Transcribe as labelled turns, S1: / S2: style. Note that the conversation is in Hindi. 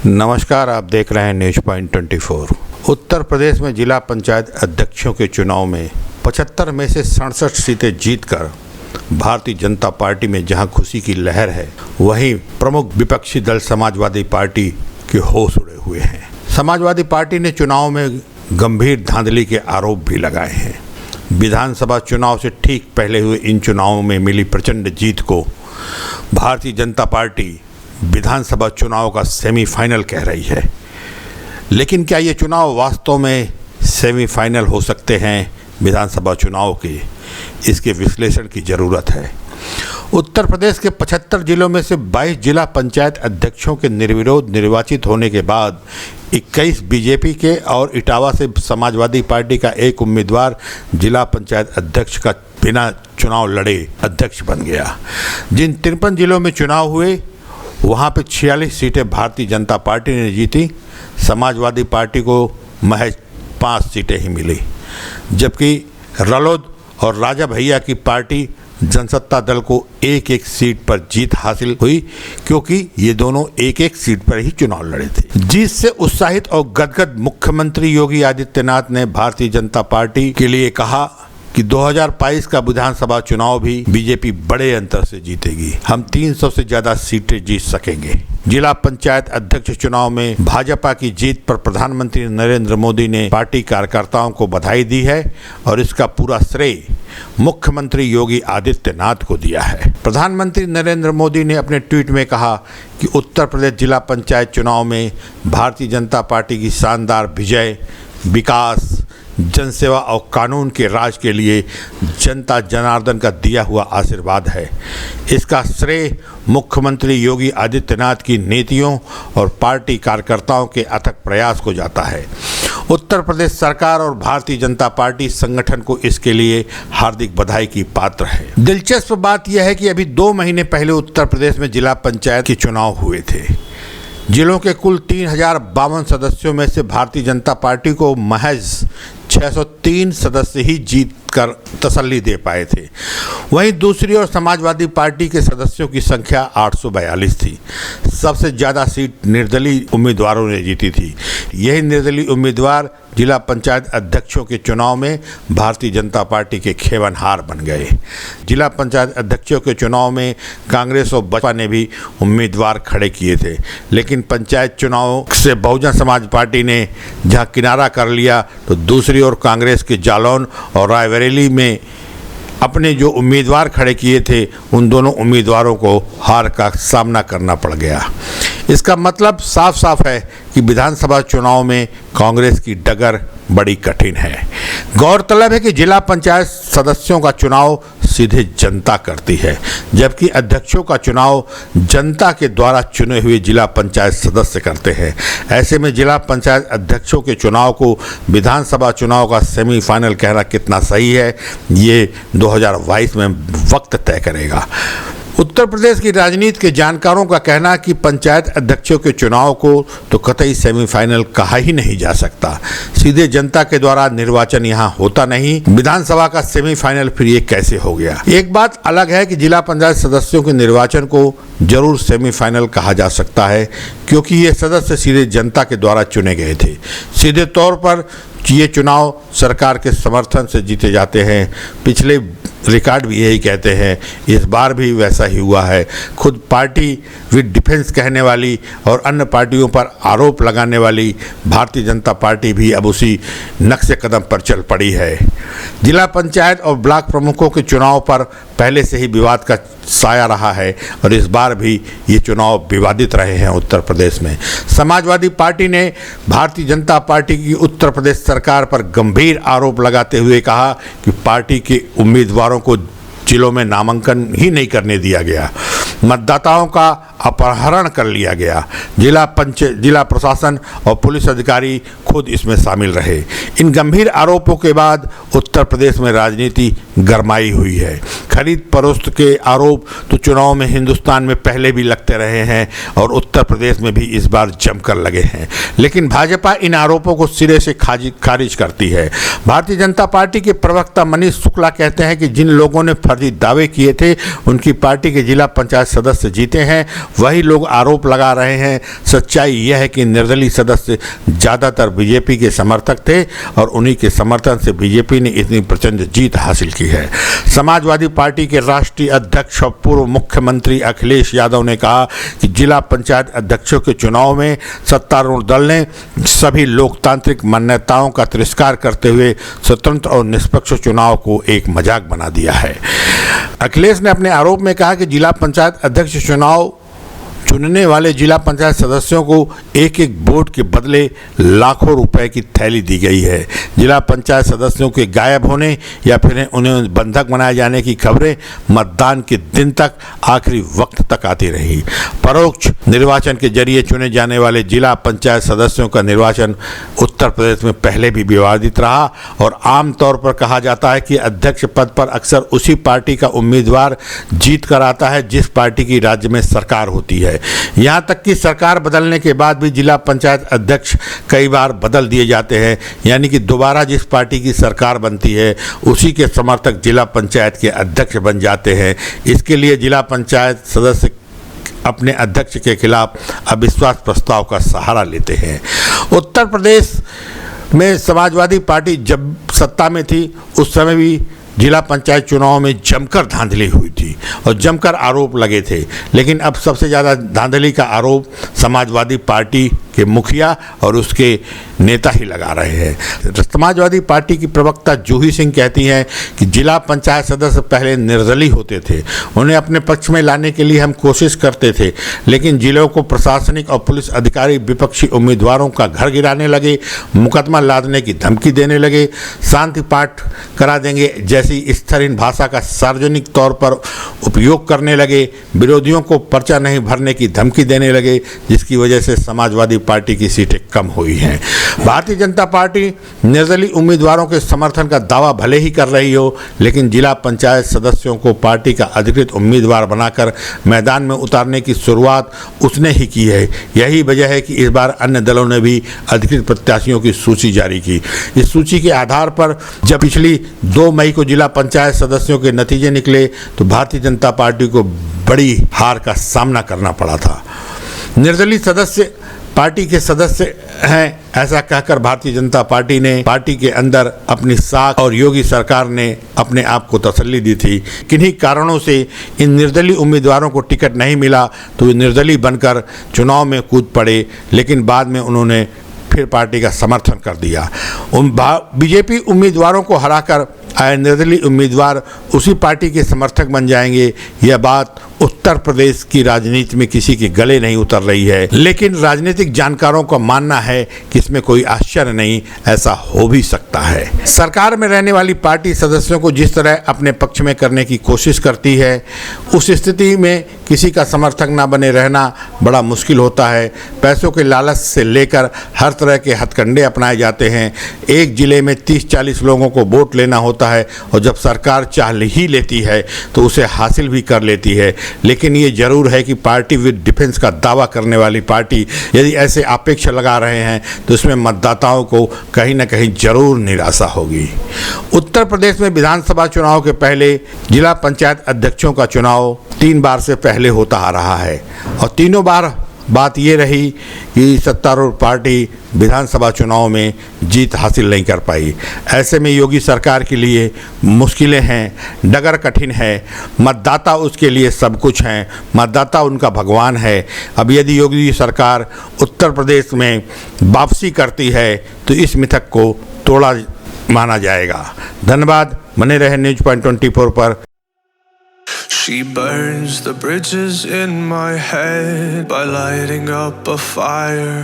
S1: नमस्कार, आप देख रहे हैं न्यूज पॉइंट 24। उत्तर प्रदेश में जिला पंचायत अध्यक्षों के चुनाव में 75 में से 67 सीटें जीतकर भारतीय जनता पार्टी में जहां खुशी की लहर है, वहीं प्रमुख विपक्षी दल समाजवादी पार्टी के होश उड़े हुए हैं। समाजवादी पार्टी ने चुनाव में गंभीर धांधली के आरोप भी लगाए हैं। विधानसभा चुनाव से ठीक पहले हुए इन चुनावों में मिली प्रचंड जीत को भारतीय जनता पार्टी विधानसभा चुनाव का सेमीफाइनल कह रही है। लेकिन क्या ये चुनाव वास्तव में सेमीफाइनल हो सकते हैं विधानसभा चुनाव के? इसके विश्लेषण की ज़रूरत है। उत्तर प्रदेश के 75 जिलों में से 22 जिला पंचायत अध्यक्षों के निर्विरोध निर्वाचित होने के बाद 21 बीजेपी के और इटावा से समाजवादी पार्टी का एक उम्मीदवार जिला पंचायत अध्यक्ष का बिना चुनाव लड़े अध्यक्ष बन गया। जिन 53 जिलों में चुनाव हुए वहाँ पे 46 सीटें भारतीय जनता पार्टी ने जीती। समाजवादी पार्टी को महज 5 सीटें ही मिली, जबकि रालोद और राजा भैया की पार्टी जनसत्ता दल को एक सीट पर जीत हासिल हुई, क्योंकि ये दोनों एक सीट पर ही चुनाव लड़े थे। जीत से उत्साहित और गदगद मुख्यमंत्री योगी आदित्यनाथ ने भारतीय जनता पार्टी के लिए कहा कि 2022 का विधानसभा चुनाव भी बीजेपी बड़े अंतर से जीतेगी। हम 300 से ज़्यादा सीटें जीत सकेंगे। जिला पंचायत अध्यक्ष चुनाव में भाजपा की जीत पर प्रधानमंत्री नरेंद्र मोदी ने पार्टी कार्यकर्ताओं को बधाई दी है और इसका पूरा श्रेय मुख्यमंत्री योगी आदित्यनाथ को दिया है। प्रधानमंत्री नरेंद्र मोदी ने अपने ट्वीट में कहा कि उत्तर प्रदेश जिला पंचायत चुनाव में भारतीय जनता पार्टी की शानदार विजय विकास, जनसेवा और कानून के राज के लिए जनता जनार्दन का दिया हुआ आशीर्वाद है। इसका श्रेय मुख्यमंत्री योगी आदित्यनाथ की नीतियों और पार्टी कार्यकर्ताओं के अथक प्रयास को जाता है। उत्तर प्रदेश सरकार और भारतीय जनता पार्टी संगठन को इसके लिए हार्दिक बधाई की पात्र है। दिलचस्प बात यह है कि अभी 2 महीने पहले उत्तर प्रदेश में जिला पंचायत के चुनाव हुए थे। जिलों के कुल 3052 सदस्यों में से भारतीय जनता पार्टी को महज 603 सदस्य ही जीत कर तसल्ली दे पाए थे। वहीं दूसरी ओर समाजवादी पार्टी के सदस्यों की संख्या 842 थी। सबसे ज़्यादा सीट निर्दलीय उम्मीदवारों ने जीती थी। यही निर्दलीय उम्मीदवार जिला पंचायत अध्यक्षों के चुनाव में भारतीय जनता पार्टी के खेवनहार बन गए। जिला पंचायत अध्यक्षों के चुनाव में कांग्रेस और बसपा ने भी उम्मीदवार खड़े किए थे, लेकिन पंचायत चुनाव से बहुजन समाज पार्टी ने जहां किनारा कर लिया, तो दूसरी ओर कांग्रेस के जालौन और रायबरेली में अपने जो उम्मीदवार खड़े किए थे, उन दोनों उम्मीदवारों को हार का सामना करना पड़ गया। इसका मतलब साफ साफ है कि विधानसभा चुनाव में कांग्रेस की डगर बड़ी कठिन है। गौरतलब है कि जिला पंचायत सदस्यों का चुनाव सीधे जनता करती है, जबकि अध्यक्षों का चुनाव जनता के द्वारा चुने हुए जिला पंचायत सदस्य करते हैं। ऐसे में जिला पंचायत अध्यक्षों के चुनाव को विधानसभा चुनाव का सेमीफाइनल कहना कितना सही है, ये 2022 में वक्त तय करेगा। उत्तर प्रदेश की राजनीति के जानकारों का कहना कि पंचायत अध्यक्षों के चुनाव को तो कतई सेमीफाइनल कहा ही नहीं जा सकता। सीधे जनता के द्वारा निर्वाचन यहाँ होता नहीं, विधानसभा का सेमीफाइनल फिर ये कैसे हो गया? एक बात अलग है कि जिला पंचायत सदस्यों के निर्वाचन को जरूर सेमीफाइनल कहा जा सकता है, क्योंकि ये सदस्य सीधे जनता के द्वारा चुने गए थे। सीधे तौर पर ये चुनाव सरकार के समर्थन से जीते जाते हैं। पिछले रिकॉर्ड भी यही कहते हैं, इस बार भी वैसा ही हुआ है। खुद पार्टी विद डिफेंस कहने वाली और अन्य पार्टियों पर आरोप लगाने वाली भारतीय जनता पार्टी भी अब उसी नक्शे कदम पर चल पड़ी है। जिला पंचायत और ब्लॉक प्रमुखों के चुनाव पर पहले से ही विवाद का साया रहा है और इस बार भी ये चुनाव विवादित रहे हैं उत्तर प्रदेश में। समाजवादी पार्टी ने भारतीय जनता पार्टी की उत्तर प्रदेश सरकार पर गंभीर आरोप लगाते हुए कहा कि पार्टी के उम्मीदवारों को जिलों में नामांकन ही नहीं करने दिया गया, मतदाताओं का अपहरण कर लिया गया। जिला प्रशासन और पुलिस अधिकारी खुद इसमें शामिल रहे। इन गंभीर आरोपों के बाद उत्तर प्रदेश में राजनीति गरमाई हुई है। खरीद फरोख्त के आरोप तो चुनाव में हिंदुस्तान में पहले भी लगते रहे हैं और उत्तर प्रदेश में भी इस बार जमकर लगे हैं, लेकिन भाजपा इन आरोपों को सिरे से खारिज करती है। भारतीय जनता पार्टी के प्रवक्ता मनीष शुक्ला कहते हैं कि जिन लोगों ने फर्जी दावे किए थे उनकी पार्टी के जिला पंचायत सदस्य जीते हैं, वही लोग आरोप लगा रहे हैं। सच्चाई यह है कि निर्दलीय सदस्य ज़्यादातर बीजेपी के समर्थक थे और उन्हीं के समर्थन से बीजेपी ने इतनी प्रचंड जीत हासिल की है। समाजवादी पार्टी के राष्ट्रीय अध्यक्ष और पूर्व मुख्यमंत्री अखिलेश यादव ने कहा कि जिला पंचायत अध्यक्षों के चुनाव में सत्तारूढ़ दल ने सभी लोकतांत्रिक मान्यताओं का तिरस्कार करते हुए स्वतंत्र और निष्पक्ष चुनाव को एक मजाक बना दिया है। अखिलेश ने अपने आरोप में कहा कि जिला पंचायत अध्यक्ष चुनाव चुनने वाले जिला पंचायत सदस्यों को एक एक वोट के बदले लाखों रुपए की थैली दी गई है। जिला पंचायत सदस्यों के गायब होने या फिर उन्हें बंधक बनाए जाने की खबरें मतदान के दिन तक आखिरी वक्त तक आती रही। परोक्ष निर्वाचन के जरिए चुने जाने वाले जिला पंचायत सदस्यों का निर्वाचन उत्तर प्रदेश में पहले भी विवादित रहा और आमतौर पर कहा जाता है कि अध्यक्ष पद पर अक्सर उसी पार्टी का उम्मीदवार जीत कर आता है जिस पार्टी की राज्य में सरकार होती है। यहाँ तक कि सरकार बदलने के बाद भी जिला पंचायत अध्यक्ष कई बार बदल दिए जाते हैं, यानी कि दोबारा जिस पार्टी की सरकार बनती है उसी के समर्थक जिला पंचायत के अध्यक्ष बन जाते हैं। इसके लिए जिला पंचायत सदस्य अपने अध्यक्ष के खिलाफ अविश्वास प्रस्ताव का सहारा लेते हैं। उत्तर प्रदेश में समाजवादी पार्टी जब सत्ता में थी उस समय भी जिला पंचायत चुनाव में जमकर धांधली हुई थी और जमकर आरोप लगे थे, लेकिन अब सबसे ज़्यादा धांधली का आरोप समाजवादी पार्टी के मुखिया और उसके नेता ही लगा रहे हैं। समाजवादी पार्टी की प्रवक्ता जूही सिंह कहती हैं कि जिला पंचायत सदस्य पहले निर्दलीय होते थे, उन्हें अपने पक्ष में लाने के लिए हम कोशिश करते थे, लेकिन जिलों को प्रशासनिक और पुलिस अधिकारी विपक्षी उम्मीदवारों का घर गिराने लगे, मुकदमा लादने की धमकी देने लगे, शांति पाठ करा देंगे जैसी स्तरहीन भाषा का सार्वजनिक तौर पर उपयोग करने लगे, विरोधियों को पर्चा नहीं भरने की धमकी देने लगे, जिसकी वजह से समाजवादी पार्टी की सीटें कम हुई हैं। भारतीय जनता पार्टी निर्दलीय उम्मीदवारों के समर्थन का दावा भले ही कर रही हो, लेकिन जिला पंचायत सदस्यों को पार्टी का अधिकृत उम्मीदवार बनाकर मैदान में उतारने की शुरुआत उसने ही की है। यही वजह है कि इस बार अन्य दलों ने भी अधिकृत प्रत्याशियों की सूची जारी की। इस सूची के आधार पर जब पिछली 2 मई को जिला पंचायत सदस्यों के नतीजे निकले तो भारतीय जनता पार्टी को बड़ी हार का सामना करना पड़ा था। निर्दलीय सदस्य पार्टी के सदस्य हैं, ऐसा कहकर भारतीय जनता पार्टी ने पार्टी के अंदर अपनी साख और योगी सरकार ने अपने आप को तसल्ली दी थी। किन्हीं कारणों से इन निर्दलीय उम्मीदवारों को टिकट नहीं मिला तो वे निर्दलीय बनकर चुनाव में कूद पड़े, लेकिन बाद में उन्होंने फिर पार्टी का समर्थन कर दिया। बीजेपी उम्मीदवारों को हराकर आए निर्दलीय उम्मीदवार उसी पार्टी के समर्थक बन जाएंगे, यह बात उत्तर प्रदेश की राजनीति में किसी के गले नहीं उतर रही है, लेकिन राजनीतिक जानकारों का मानना है कि इसमें कोई आश्चर्य नहीं, ऐसा हो भी सकता है। सरकार में रहने वाली पार्टी सदस्यों को जिस तरह अपने पक्ष में करने की कोशिश करती है, उस स्थिति में किसी का समर्थक ना बने रहना बड़ा मुश्किल होता है। पैसों के लालच से लेकर हर तरह के हथकंडे अपनाए जाते हैं। एक जिले में 30-40 लोगों को वोट लेना होता है और जब सरकार चाह ही लेती है तो उसे हासिल भी कर लेती है। लेकिन ये जरूर है कि पार्टी विद डिफेंस का दावा करने वाली पार्टी यदि ऐसे अपेक्षा लगा रहे हैं तो इसमें मतदाताओं को कहीं ना कहीं जरूर निराशा होगी। उत्तर प्रदेश में विधानसभा चुनाव के पहले जिला पंचायत अध्यक्षों का चुनाव 3 बार से पहले होता आ रहा है और तीनों बार बात ये रही कि सत्तारूढ़ पार्टी विधानसभा चुनाव में जीत हासिल नहीं कर पाई। ऐसे में योगी सरकार के लिए मुश्किलें हैं, डगर कठिन है। मतदाता उसके लिए सब कुछ हैं, मतदाता उनका भगवान है। अब यदि योगी सरकार उत्तर प्रदेश में वापसी करती है तो इस मिथक को तोड़ा माना जाएगा। धन्यवाद। बने रहे न्यूज़ पॉइंट 24 पर।
S2: She burns the bridges in my head by lighting up a fire.